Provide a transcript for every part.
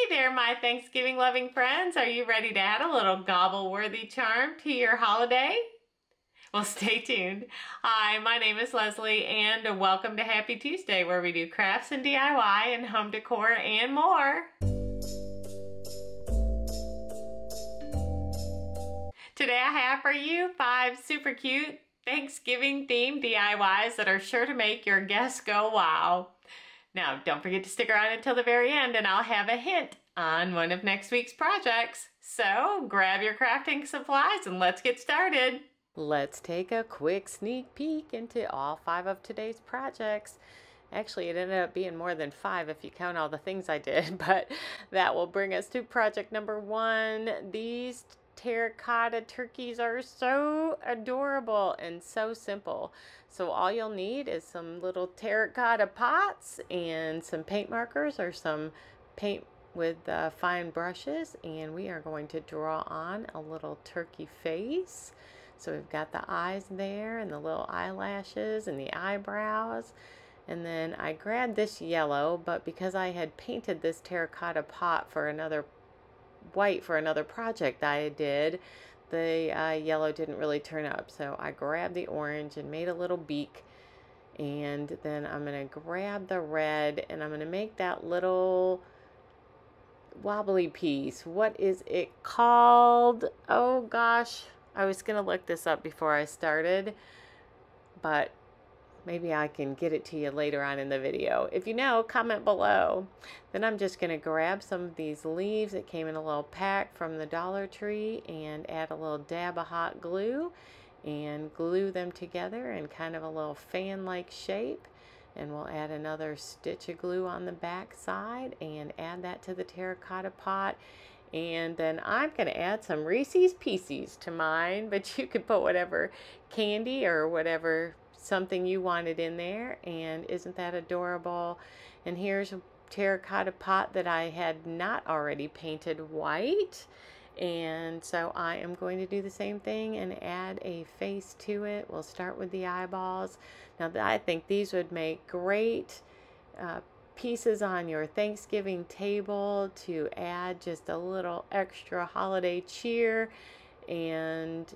Hey there, my Thanksgiving loving friends. Are you ready to add a little gobble-worthy charm to your holiday? Well, stay tuned. Hi, my name is Leslie, and welcome to Happy Tuesday, where we do crafts and DIY and home decor and more. Today I have for you 5 super cute Thanksgiving themed DIYs that are sure to make your guests go wow. Now, don't forget to stick around until the very end and I'll have a hint on one of next week's projects. So grab your crafting supplies and let's get started. Let's take a quick sneak peek into all 5 of today's projects. Actually, it ended up being more than 5 if you count all the things I did, but that will bring us to project number 1. These terracotta turkeys are so adorable and so simple. So all you'll need is some little terracotta pots and some paint markers or some paint with fine brushes, and we are going to draw on a little turkey face. So we've got the eyes there and the little eyelashes and the eyebrows. And then I grabbed this yellow, but because I had painted this terracotta pot for another white for another project I did, the yellow didn't really turn up, so I grabbed the orange and made a little beak, and then I'm going to grab the red and I'm going to make that little wobbly piece. What is it called? Oh gosh, I was going to look this up before I started, but maybe I can get it to you later on in the video. If you know, comment below. Then I'm just going to grab some of these leaves that came in a little pack from the Dollar Tree and add a little dab of hot glue and glue them together in kind of a little fan-like shape. And we'll add another stitch of glue on the back side and add that to the terracotta pot. And then I'm going to add some Reese's Pieces to mine, but you could put whatever candy or whatever something you wanted in there. And isn't that adorable? And here's a terracotta pot that I had not already painted white, and so I am going to do the same thing and add a face to it. We'll start with the eyeballs. Now I think these would make great pieces on your Thanksgiving table to add just a little extra holiday cheer, and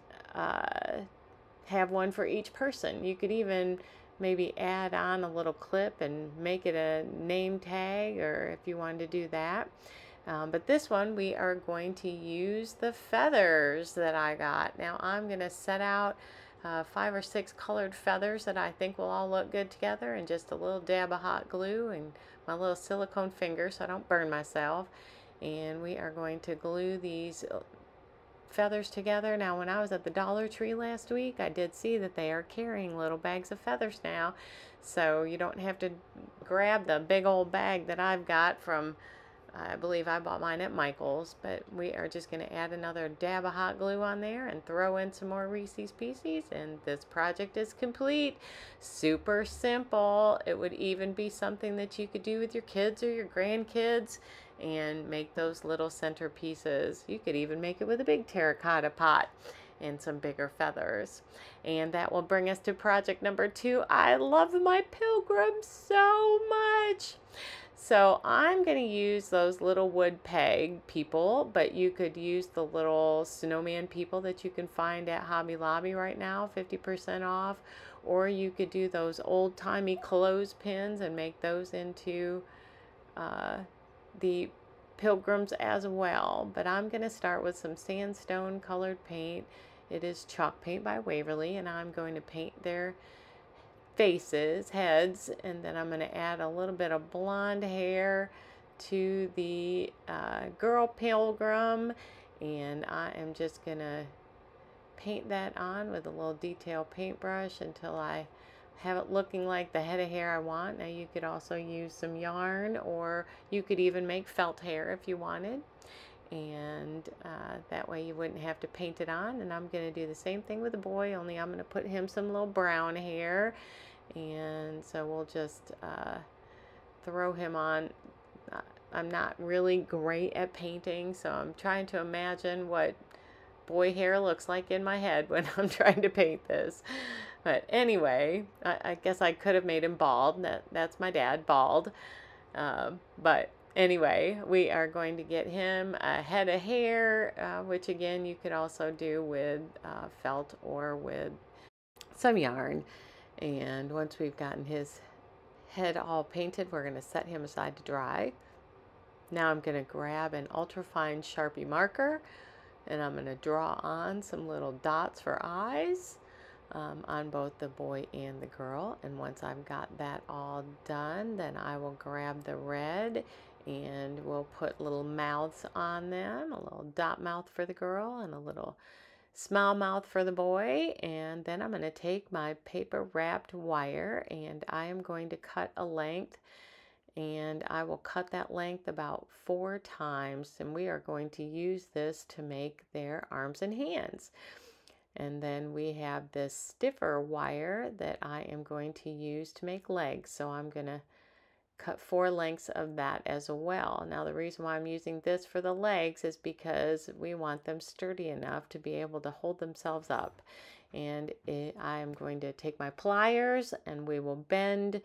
have one for each person. You could even maybe add on a little clip and make it a name tag, or if you wanted to do that. But this one we are going to use the feathers that I got. Now I'm going to set out 5 or 6 colored feathers that I think will all look good together, and just a little dab of hot glue and my little silicone finger so I don't burn myself. And we are going to glue these feathers together. Now when I was at the Dollar Tree last week, I did see that they are carrying little bags of feathers now, so you don't have to grab the big old bag that I've got from, I believe I bought mine at Michael's. But we are just going to add another dab of hot glue on there and throw in some more Reese's Pieces, and this project is complete. Super simple. It would even be something that you could do with your kids or your grandkids and make those little centerpieces. You could even make it with a big terracotta pot and some bigger feathers. And that will bring us to project number 2. I love my pilgrims so much. So I'm going to use those little wood peg people, but you could use the little snowman people that you can find at Hobby Lobby right now, 50% off. Or you could do those old-timey clothespins and make those into the pilgrims as well. But I'm going to start with some sandstone colored paint. It is chalk paint by Waverly, and I'm going to paint their faces, heads, and then I'm going to add a little bit of blonde hair to the girl pilgrim, and I am just going to paint that on with a little detail paintbrush until I have it looking like the head of hair I want. Now you could also use some yarn, or you could even make felt hair if you wanted, and that way you wouldn't have to paint it on. And I'm going to do the same thing with the boy, only I'm going to put him some little brown hair, and so we'll just throw him on. I'm not really great at painting, so I'm trying to imagine what boy hair looks like in my head when I'm trying to paint this. But anyway, I guess I could have made him bald. That's my dad, bald. But Anyway, we are going to get him a head of hair, which again you could also do with felt or with some yarn. And once we've gotten his head all painted, we're going to set him aside to dry. Now I'm going to grab an ultrafine Sharpie marker and I'm going to draw on some little dots for eyes on both the boy and the girl. And once I've got that all done, then I will grab the red and we'll put little mouths on them, a little dot mouth for the girl and a little smile mouth for the boy. And then I'm going to take my paper wrapped wire and I am going to cut a length, and I will cut that length about 4 times, and we are going to use this to make their arms and hands. And then we have this stiffer wire that I am going to use to make legs, so I'm going to cut 4 lengths of that as well. Now the reason why I'm using this for the legs is because we want them sturdy enough to be able to hold themselves up. And I am going to take my pliers and we will bend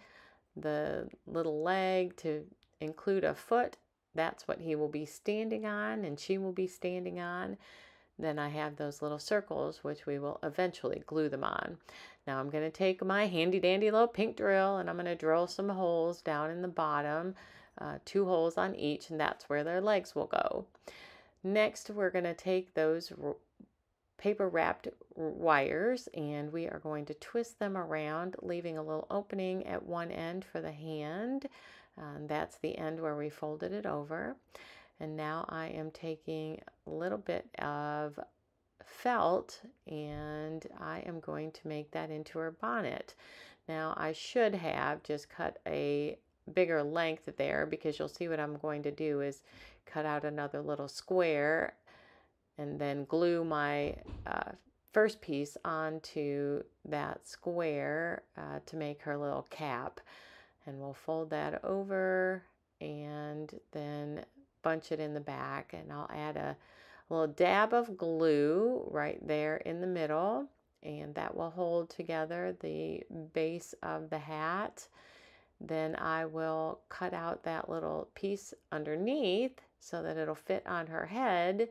the little leg to include a foot. That's what he will be standing on and she will be standing on. Then I have those little circles which we will eventually glue them on. Now I'm going to take my handy dandy little pink drill and I'm going to drill some holes down in the bottom, 2 holes on each, and that's where their legs will go. Next we're going to take those paper wrapped wires and we are going to twist them around, leaving a little opening at one end for the hand. That's the end where we folded it over. And now I am taking a little bit of felt and I am going to make that into her bonnet. Now I should have just cut a bigger length there, because you'll see what I'm going to do is cut out another little square and then glue my first piece onto that square to make her little cap. And we'll fold that over and then bunch it in the back, and I'll add a little dab of glue right there in the middle, and that will hold together the base of the hat. Then I will cut out that little piece underneath so that it'll fit on her head,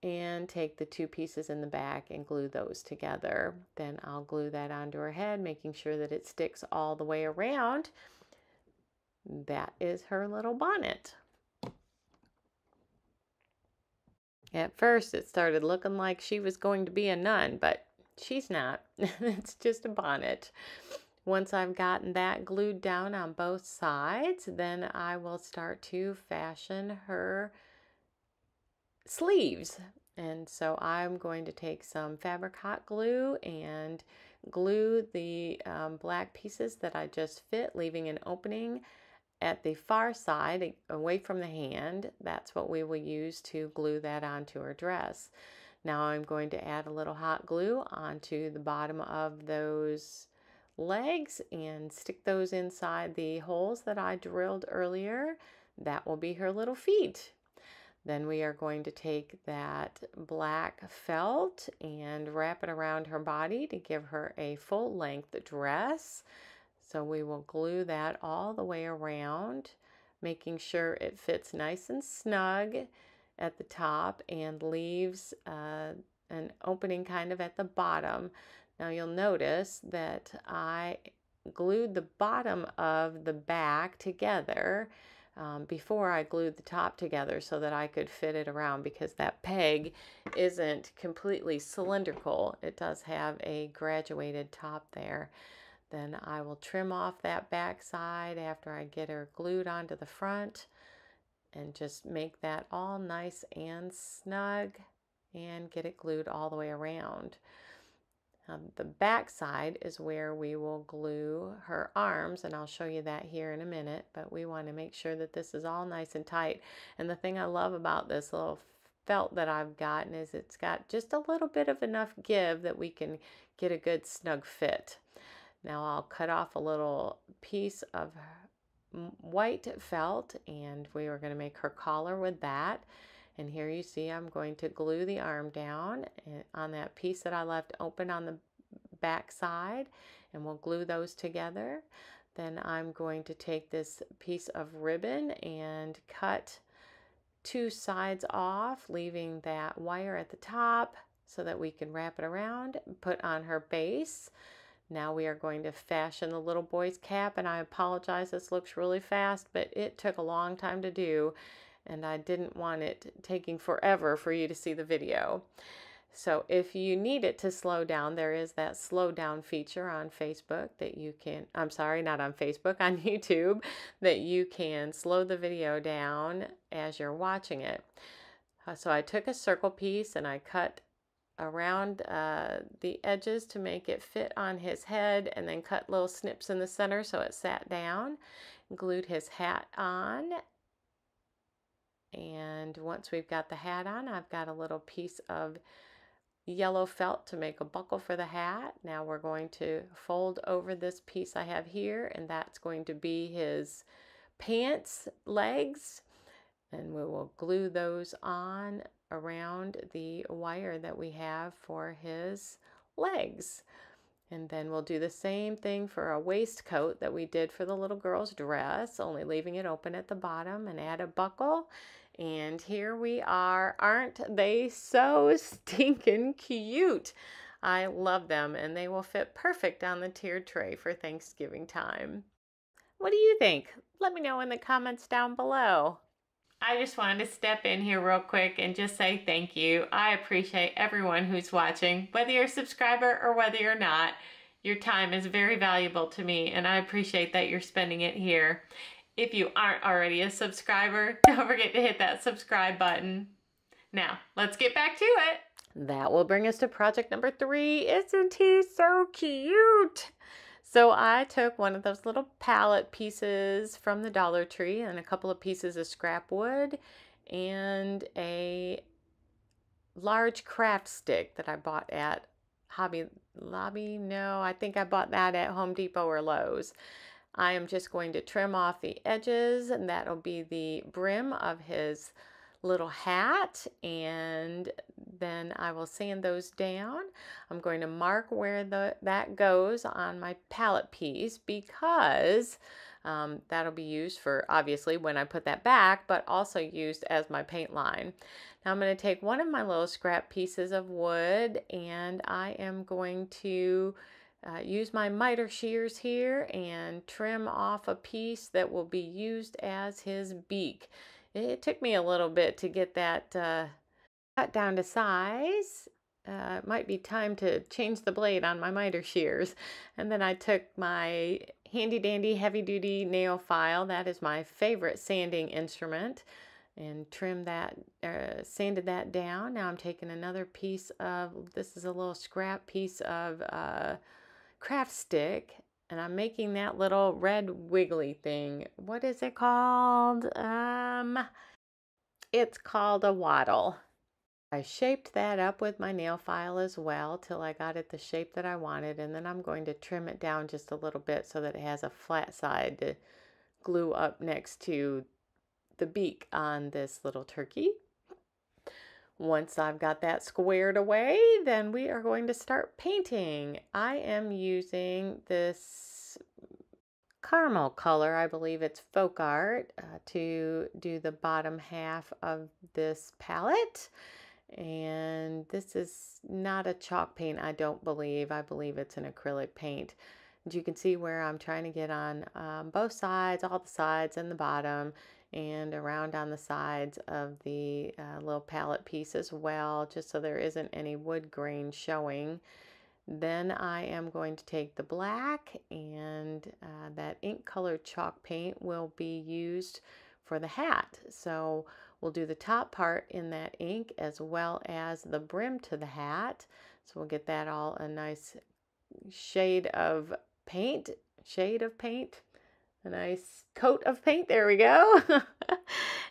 and take the 2 pieces in the back and glue those together. Then I'll glue that onto her head, making sure that it sticks all the way around. That is her little bonnet. At first it started looking like she was going to be a nun, but she's not. It's just a bonnet. Once I've gotten that glued down on both sides, then I will start to fashion her sleeves. And so I'm going to take some fabric hot glue and glue the black pieces that I just fit, leaving an opening at the far side away from the hand. That's what we will use to glue that onto her dress. Now I'm going to add a little hot glue onto the bottom of those legs and stick those inside the holes that I drilled earlier. That will be her little feet. Then we are going to take that black felt and wrap it around her body to give her a full length dress. So we will glue that all the way around, making sure it fits nice and snug at the top and leaves an opening kind of at the bottom. Now you'll notice that I glued the bottom of the back together before I glued the top together so that I could fit it around, because that peg isn't completely cylindrical. It does have a graduated top there. Then I will trim off that back side after I get her glued onto the front and just make that all nice and snug and get it glued all the way around. The back side is where we will glue her arms, and I'll show you that here in a minute, but we want to make sure that this is all nice and tight. And the thing I love about this little felt that I've gotten is it's got just a little bit of enough give that we can get a good snug fit. Now I'll cut off a little piece of white felt and we are going to make her collar with that. And here you see I'm going to glue the arm down on that piece that I left open on the back side, and we'll glue those together. Then I'm going to take this piece of ribbon and cut 2 sides off, leaving that wire at the top so that we can wrap it around and put on her base. Now we are going to fashion the little boy's cap, and I apologize, this looks really fast, but it took a long time to do, and I didn't want it taking forever for you to see the video. So if you need it to slow down, there is that slow down feature on Facebook that you can, I'm sorry, not on Facebook, on YouTube, that you can slow the video down as you're watching it. So I took a circle piece and I cut around the edges to make it fit on his head, and then cut little snips in the center so it sat down. Glued his hat on, and once we've got the hat on, I've got a little piece of yellow felt to make a buckle for the hat. Now we're going to fold over this piece I have here, and that's going to be his pants legs, and we will glue those on around the wire that we have for his legs. And then we'll do the same thing for a waistcoat that we did for the little girl's dress, only leaving it open at the bottom, and add a buckle. And here we are. Aren't they so stinking cute? I love them, and they will fit perfect on the tiered tray for Thanksgiving time. What do you think? Let me know in the comments down below. I just wanted to step in here real quick and just say thank you. I appreciate everyone who's watching, whether you're a subscriber or whether you're not. Your time is very valuable to me, and I appreciate that you're spending it here. If you aren't already a subscriber, don't forget to hit that subscribe button. Now, let's get back to it. That will bring us to project number 3. Isn't he so cute? So I took one of those little palette pieces from the Dollar Tree and a couple of pieces of scrap wood and a large craft stick that I bought at Hobby Lobby. No, I think I bought that at Home Depot or Lowe's. I am just going to trim off the edges, and that'll be the brim of his little hat, and then I will sand those down. I'm going to mark where that goes on my palette piece, because that'll be used for, obviously, when I put that back, but also used as my paint line. Now I'm going to take one of my little scrap pieces of wood, and I am going to use my miter shears here and trim off a piece that will be used as his beak. It took me a little bit to get that cut down to size. It might be time to change the blade on my miter shears. And then I took my handy dandy heavy duty nail file, that is my favorite sanding instrument, and trimmed that, sanded that down. Now I'm taking another piece of, this is a little scrap piece of craft stick, and I'm making that little red wiggly thing. What is it called? It's called a wattle. I shaped that up with my nail file as well till I got it the shape that I wanted, and then I'm going to trim it down just a little bit so that it has a flat side to glue up next to the beak on this little turkey. Once I've got that squared away, then we are going to start painting. I am using this caramel color, I believe it's Folk Art, to do the bottom half of this palette. And this is not a chalk paint, I don't believe. I believe it's an acrylic paint. As you can see where I'm trying to get on both sides, all the sides and the bottom, and around on the sides of the little palette piece as well, just so there isn't any wood grain showing. Then I am going to take the black, and that ink colored chalk paint will be used for the hat. So we'll do the top part in that ink as well as the brim to the hat. So we'll get that all a nice shade of paint, a nice coat of paint, there we go.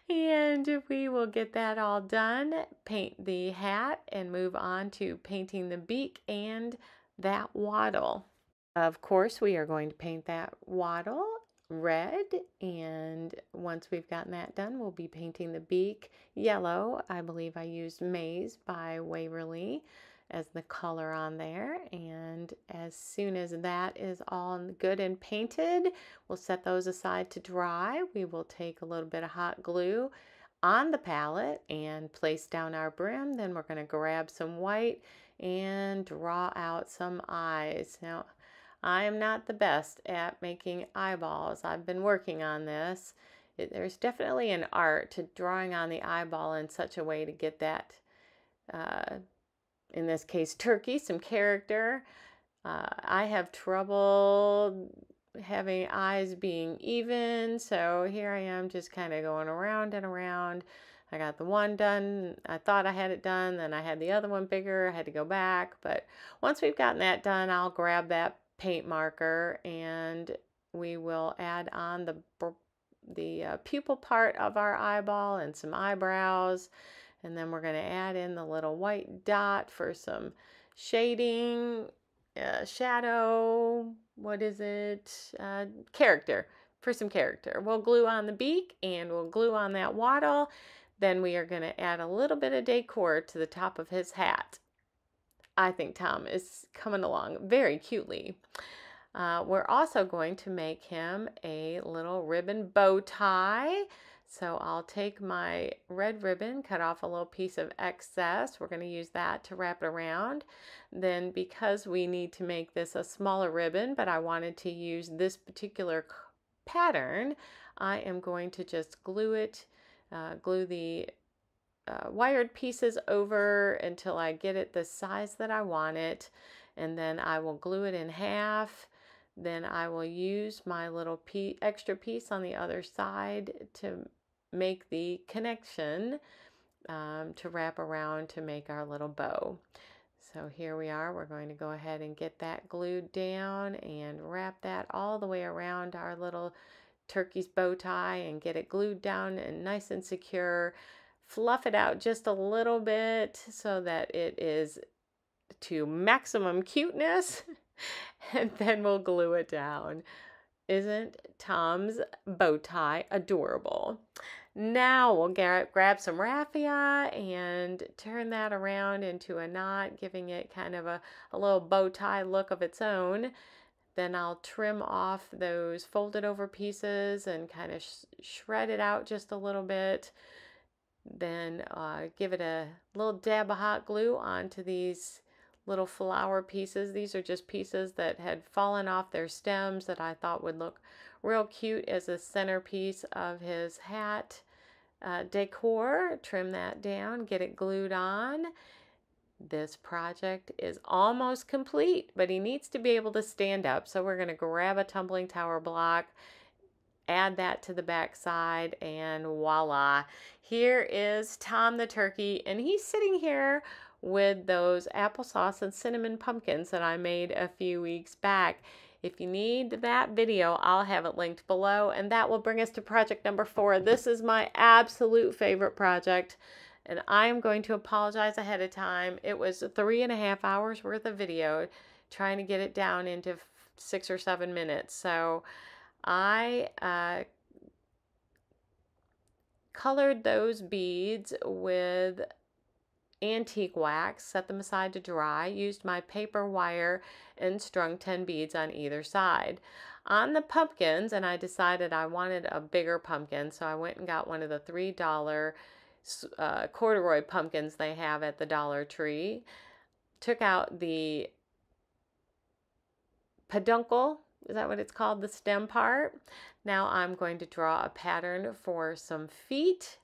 And we will get that all done, paint the hat, and move on to painting the beak and that wattle. Of course, we are going to paint that wattle red, and once we've gotten that done, we'll be painting the beak yellow. I believe I used Maize by Waverly. as the color on there. And as soon as that is all good and painted, we'll set those aside to dry. We will take a little bit of hot glue on the palette and place down our brim. Then we're going to grab some white and draw out some eyes. Now, I am not the best at making eyeballs. I've been working on this. There's definitely an art to drawing on the eyeball in such a way to get that in this case turkey, some character. I have trouble having eyes being even, so here I am just kind of going around and around. I got the one done, I thought I had it done, then I had the other one bigger, I had to go back, but once we've gotten that done, I'll grab that paint marker and we will add on the pupil part of our eyeball and some eyebrows. And then we're going to add in the little white dot for some shading, shadow, what is it? Character, for some character. We'll glue on the beak and we'll glue on that wattle. Then we are going to add a little bit of decor to the top of his hat. I think Tom is coming along very cutely. We're also going to make him a little ribbon bow tie. So I'll take my red ribbon, cut off a little piece of excess. We're going to use that to wrap it around. Then because we need to make this a smaller ribbon, but I wanted to use this particular pattern, I am going to just glue it, glue the wired pieces over until I get it the size that I want it. And then I will glue it in half. Then I will use my little extra piece on the other side to make the connection to wrap around to make our little bow. So here we are. We're going to go ahead and get that glued down and wrap that all the way around our little turkey's bow tie and get it glued down and nice and secure. Fluff it out just a little bit so that it is to maximum cuteness and then we'll glue it down. Isn't Tom's bow tie adorable? Now we'll grab some raffia and turn that around into a knot, giving it kind of a little bow tie look of its own. Then I'll trim off those folded over pieces and kind of shred it out just a little bit. Then give it a little dab of hot glue onto these little flower pieces. These are just pieces that had fallen off their stems that I thought would look real cute as a centerpiece of his hat decor. Trim that down, get it glued on. This project is almost complete, but he needs to be able to stand up. So we're going to grab a tumbling tower block, add that to the back side, and voila. Here is Tom the turkey, and he's sitting here with those applesauce and cinnamon pumpkins that I made a few weeks back. If you need that video, I'll have it linked below, and that will bring us to project number 4. This is my absolute favorite project, and I'm going to apologize ahead of time. It was 3.5 hours worth of video trying to get it down into 6 or 7 minutes. So I colored those beads with antique wax, set them aside to dry, used my paper wire and strung 10 beads on either side. On the pumpkins, and I decided I wanted a bigger pumpkin, so I went and got one of the $3 corduroy pumpkins they have at the Dollar Tree. Took out the peduncle, is that what it's called, the stem part. Now I'm going to draw a pattern for some feet.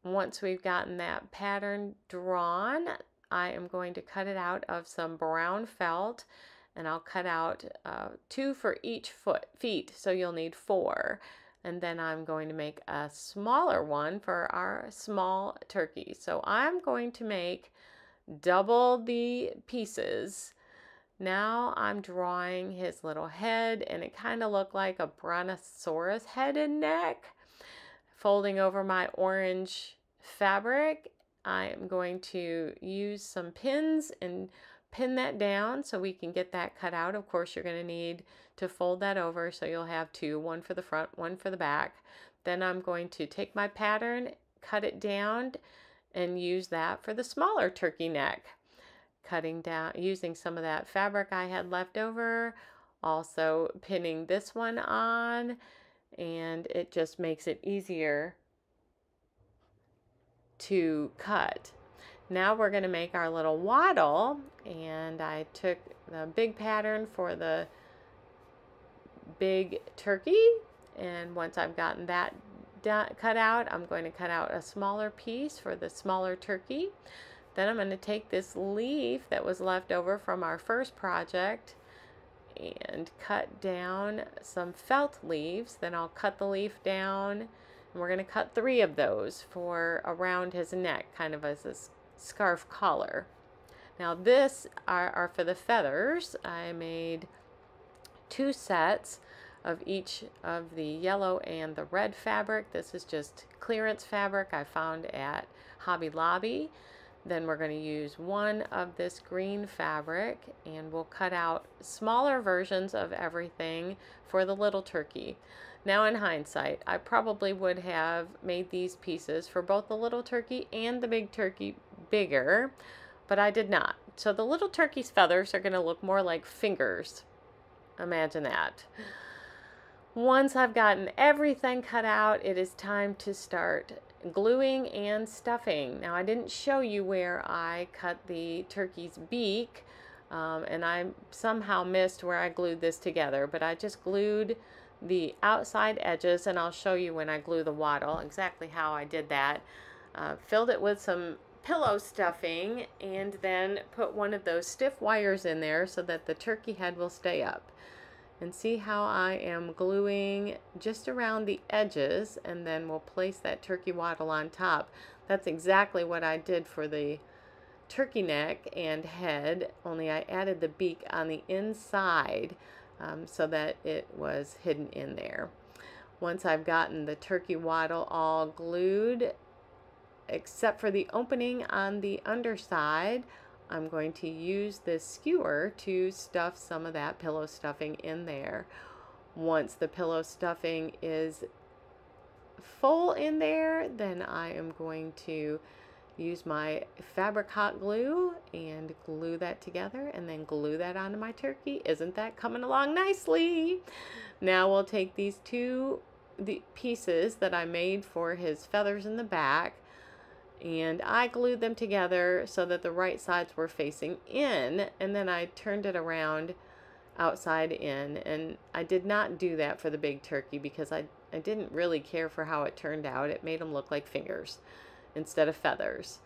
Once we've gotten that pattern drawn, I am going to cut it out of some brown felt, and I'll cut out 2 for each feet, so you'll need 4. And then I'm going to make a smaller one for our small turkey. So I'm going to make double the pieces. Now I'm drawing his little head, and it kind of looked like a brontosaurus head and neck. Folding over my orange fabric, I am going to use some pins and pin that down so we can get that cut out. Of course, you're going to need to fold that over, so you'll have 2, one for the front, one for the back. Then I'm going to take my pattern, cut it down and use that for the smaller turkey neck. Cutting down, using some of that fabric I had left over, also pinning this one on, and it just makes it easier to cut. Now we're going to make our little waddle, and I took the big pattern for the big turkey, and once I've gotten that cut out, I'm going to cut out a smaller piece for the smaller turkey. Then I'm going to take this leaf that was left over from our first project and cut down some felt leaves. Then I'll cut the leaf down, and we're going to cut 3 of those for around his neck, kind of as a scarf collar. Now this are for the feathers. I made 2 sets of each of the yellow and the red fabric. This is just clearance fabric I found at Hobby Lobby. Then we're going to use 1 of this green fabric, and we'll cut out smaller versions of everything for the little turkey. Now in hindsight, I probably would have made these pieces for both the little turkey and the big turkey bigger, but I did not. So the little turkey's feathers are going to look more like fingers. Imagine that. Once I've gotten everything cut out, it is time to start gluing and stuffing. Now I didn't show you where I cut the turkey's beak, and I somehow missed where I glued this together, but I just glued the outside edges, and I'll show you when I glue the waddle exactly how I did that. Filled it with some pillow stuffing, and then put one of those stiff wires in there so that the turkey head will stay up. And see how I am gluing just around the edges, and then we'll place that turkey waddle on top. That's exactly what I did for the turkey neck and head, only I added the beak on the inside so that it was hidden in there. Once I've gotten the turkey waddle all glued, except for the opening on the underside, I'm going to use this skewer to stuff some of that pillow stuffing in there. Once the pillow stuffing is full in there, then I am going to use my fabric hot glue and glue that together, and then glue that onto my turkey. Isn't that coming along nicely? Now we'll take these 2 pieces that I made for his feathers in the back, and I glued them together so that the right sides were facing in, and then I turned it around outside in. And I did not do that for the big turkey because I didn't really care for how it turned out. It made them look like fingers instead of feathers.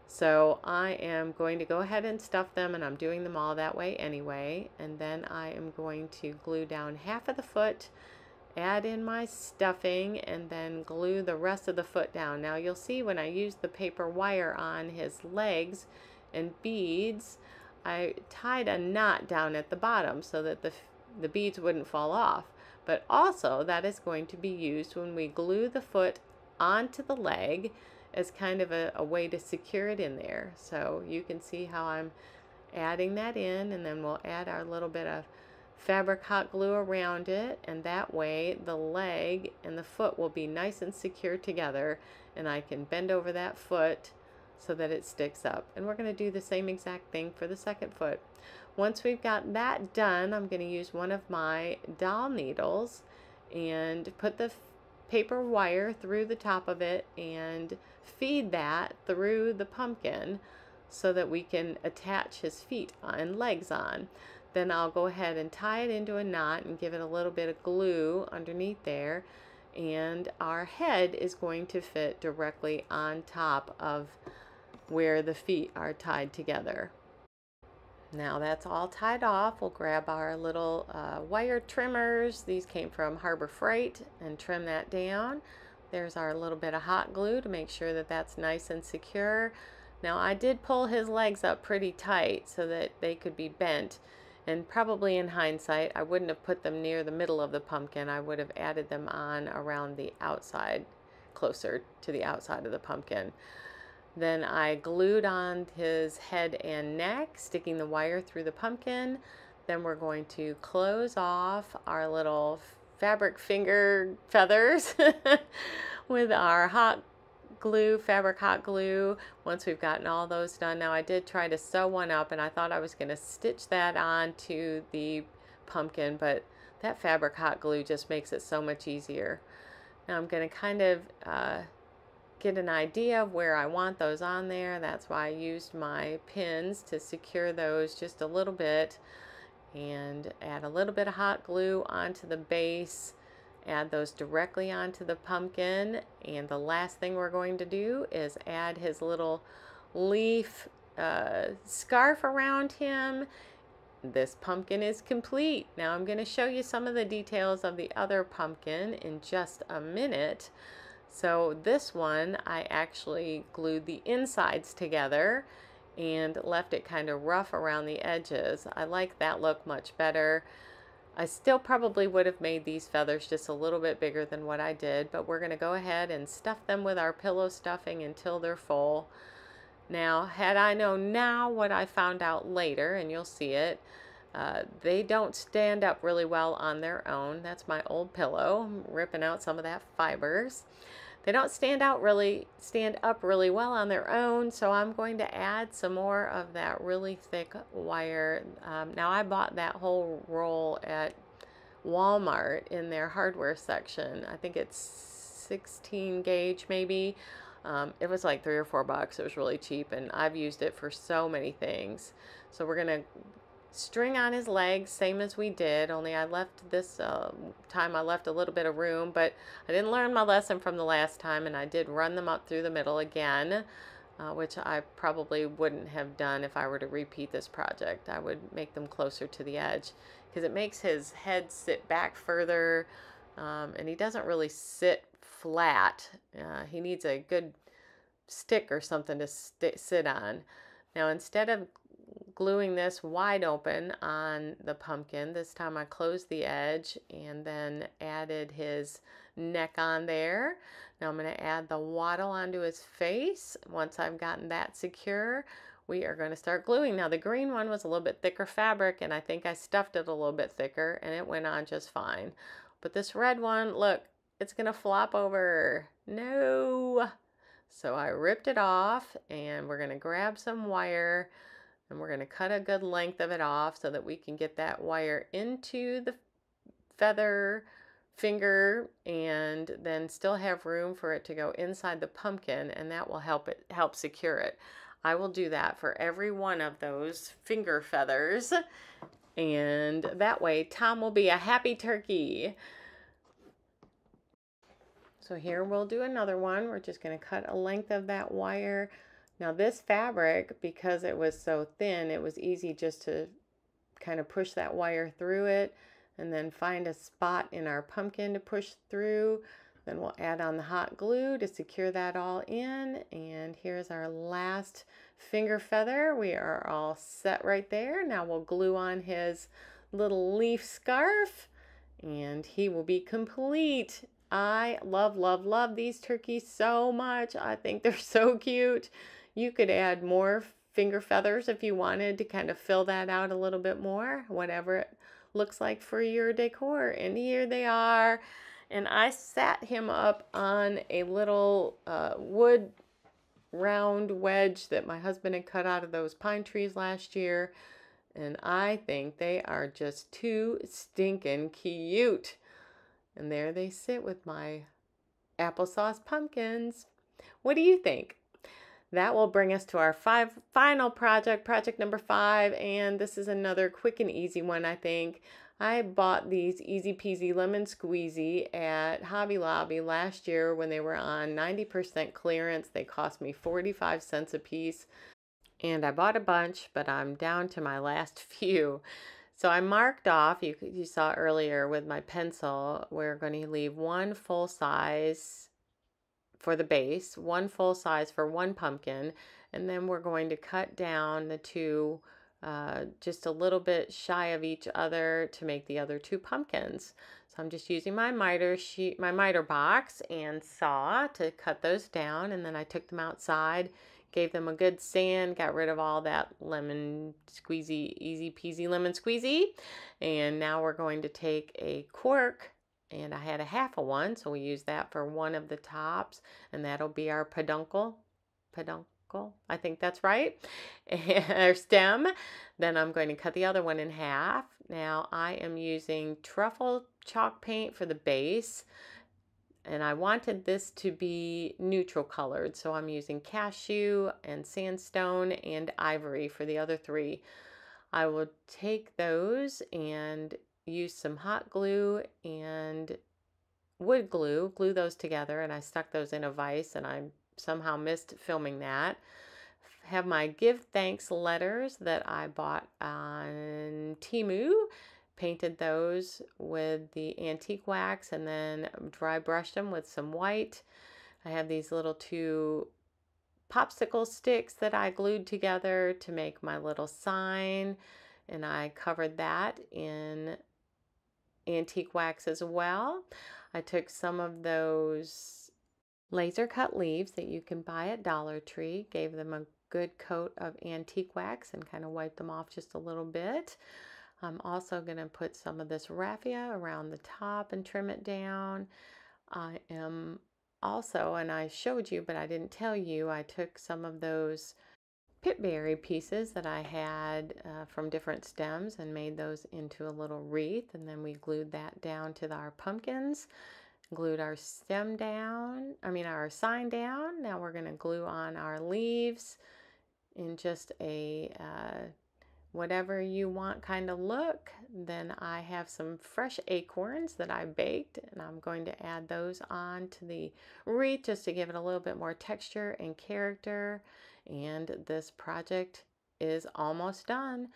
So I am going to go ahead and stuff them, and I'm doing them all that way anyway. And then I am going to glue down half of the foot, add in my stuffing, and then glue the rest of the foot down. Now you'll see when I use the paper wire on his legs and beads, I tied a knot down at the bottom so that the beads wouldn't fall off. But also that is going to be used when we glue the foot onto the leg as kind of a way to secure it in there. So you can see how I'm adding that in, and then we'll add our little bit of fabric hot glue around it, and that way the leg and the foot will be nice and secure together, and I can bend over that foot so that it sticks up. And we're going to do the same exact thing for the second foot. Once we've got that done, I'm going to use one of my doll needles and put the paper wire through the top of it and feed that through the pumpkin so that we can attach his feet and legs on. Then I'll go ahead and tie it into a knot and give it a little bit of glue underneath there, and our head is going to fit directly on top of where the feet are tied together. Now that's all tied off, we'll grab our little wire trimmers. These came from Harbor Freight, and trim that down. There's our little bit of hot glue to make sure that that's nice and secure. Now I did pull his legs up pretty tight so that they could be bent. And probably in hindsight, I wouldn't have put them near the middle of the pumpkin. I would have added them on around the outside, closer to the outside of the pumpkin. Then I glued on his head and neck, sticking the wire through the pumpkin. Then we're going to close off our little fabric finger feathers with our hot glue, fabric hot glue, once we've gotten all those done. Now I did try to sew one up and I thought I was going to stitch that onto the pumpkin, but that fabric hot glue just makes it so much easier. Now I'm going to kind of get an idea of where I want those on there. That's why I used my pins to secure those just a little bit, and add a little bit of hot glue onto the base, add those directly onto the pumpkin, and the last thing we're going to do is add his little leaf scarf around him. This pumpkin is complete. Now I'm going to show you some of the details of the other pumpkin in just a minute. So this one, I actually glued the insides together and left it kind of rough around the edges. I like that look much better. I still probably would have made these feathers just a little bit bigger than what I did, but we're going to go ahead and stuff them with our pillow stuffing until they're full. Now, had I known now what I found out later, and you'll see it, they don't stand up really well on their own. That's my old pillow. I'm ripping out some of that fibers. They don't stand up really well on their own, so I'm going to add some more of that really thick wire. Now I bought that whole roll at Walmart in their hardware section. I think it's 16 gauge maybe. It was like $3 or $4. It was really cheap, and I've used it for so many things. So we're gonna string on his legs, same as we did, only I left this time I left a little bit of room, but I didn't learn my lesson from the last time, and I did run them up through the middle again, which I probably wouldn't have done if I were to repeat this project. I would make them closer to the edge because it makes his head sit back further, and he doesn't really sit flat. He needs a good stick or something to sit on. Now instead of gluing this wide open on the pumpkin, this time I closed the edge and then added his neck on there. Now I'm going to add the wattle onto his face. Once I've gotten that secure, we are going to start gluing. Now the green one was a little bit thicker fabric, and I think I stuffed it a little bit thicker, and it went on just fine. But this red one, look, it's going to flop over. No! So I ripped it off, and we're going to grab some wire, and we're going to cut a good length of it off so that we can get that wire into the feather finger and then still have room for it to go inside the pumpkin, and that will help secure it. I will do that for every one of those finger feathers, and that way Tom will be a happy turkey. So here we'll do another one. We're just going to cut a length of that wire. Now this fabric, because it was so thin, it was easy just to kind of push that wire through it and then find a spot in our pumpkin to push through. Then we'll add on the hot glue to secure that all in. And here's our last finger feather. We are all set right there. Now we'll glue on his little leaf scarf and he will be complete. I love, love, love these turkeys so much. I think they're so cute. You could add more finger feathers if you wanted to kind of fill that out a little bit more, whatever it looks like for your decor. And here they are. And I sat him up on a little wood round wedge that my husband had cut out of those pine trees last year. And I think they are just too stinking cute. And there they sit with my applesauce pumpkins. What do you think? That will bring us to our final project number 5, and this is another quick and easy one, I think. I bought these Easy Peasy Lemon Squeezy at Hobby Lobby last year when they were on 90% clearance. They cost me 45 cents a piece, and I bought a bunch, but I'm down to my last few. So I marked off, you saw earlier with my pencil, we're going to leave one full size for the base, one full size for one pumpkin, and then we're going to cut down the two just a little bit shy of each other to make the other two pumpkins. So I'm just using my miter box and saw to cut those down, and then I took them outside, gave them a good sand, got rid of all that lemon squeezy, easy peasy lemon squeezy, and now we're going to take a cork and I had a half of one, so we use that for one of the tops, and that'll be our peduncle, I think that's right, our stem. Then I'm going to cut the other one in half. Now I am using truffle chalk paint for the base, and I wanted this to be neutral colored, so I'm using cashew and sandstone and ivory for the other three. I will take those and use some hot glue and wood glue, glue those together, and I stuck those in a vise, and I somehow missed filming that. Have my give thanks letters that I bought on Temu, painted those with the antique wax and then dry brushed them with some white. I have these little two popsicle sticks that I glued together to make my little sign, and I covered that in antique wax as well. I took some of those laser cut leaves that you can buy at Dollar Tree, gave them a good coat of antique wax and kind of wiped them off just a little bit. I'm also going to put some of this raffia around the top and trim it down. I am also, and I showed you but I didn't tell you, I took some of those pitberry pieces that I had from different stems and made those into a little wreath, and then we glued that down to our pumpkins, glued our stem down, our sign down. Now we're going to glue on our leaves in just a whatever you want kind of look. Then I have some fresh acorns that I baked, and I'm going to add those on to the wreath just to give it a little bit more texture and character. And this project is almost done.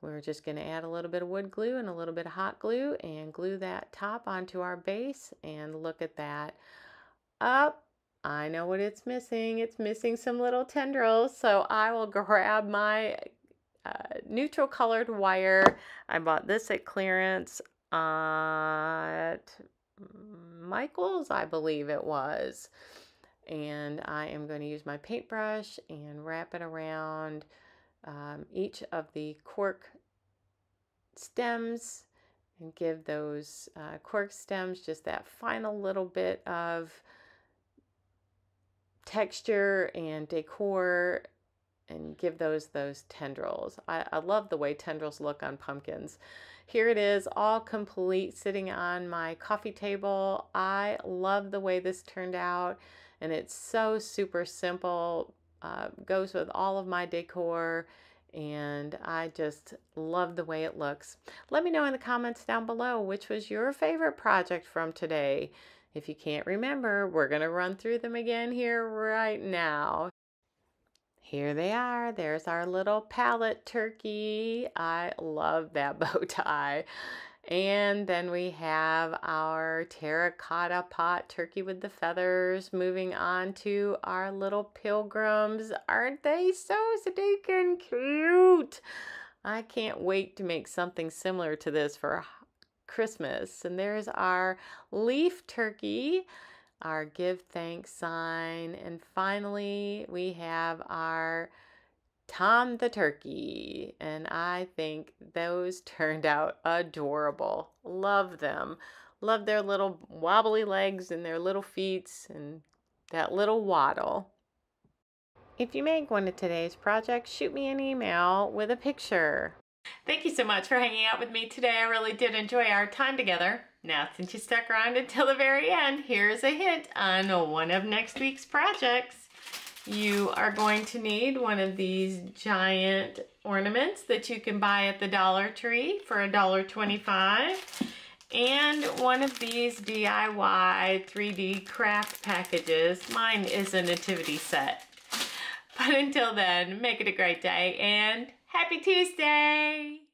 We're just going to add a little bit of wood glue and a little bit of hot glue and glue that top onto our base, and look at that. I know what it's missing. It's missing some little tendrils, so I will grab my neutral colored wire. I bought this at clearance at Michael's, I believe it was. And I am going to use my paintbrush and wrap it around each of the cork stems and give those cork stems just that final little bit of texture and decor, and give those tendrils. I love the way tendrils look on pumpkins. Here it is, all complete, sitting on my coffee table. I love the way this turned out, and it's so super simple. Goes with all of my decor, and I just love the way it looks. Let me know in the comments down below which was your favorite project from today. If you can't remember, we're going to run through them again here right now. Here they are. There's our little palette turkey. I love that bow tie. And then we have our terracotta pot turkey with the feathers. Moving on to our little pilgrims. Aren't they so stinking cute? I can't wait to make something similar to this for Christmas. And there's our leaf turkey, our give thanks sign, and finally we have our Tom the turkey, and I think those turned out adorable. Love them. Love their little wobbly legs and their little feet and that little waddle. If you make one of today's projects, shoot me an email with a picture. Thank you so much for hanging out with me today. I really did enjoy our time together. Now, since you stuck around until the very end, here's a hint on one of next week's projects. You are going to need one of these giant ornaments that you can buy at the Dollar Tree for $1.25, and one of these DIY 3D craft packages. Mine is a nativity set. But until then, make it a great day and Happy Tuesday!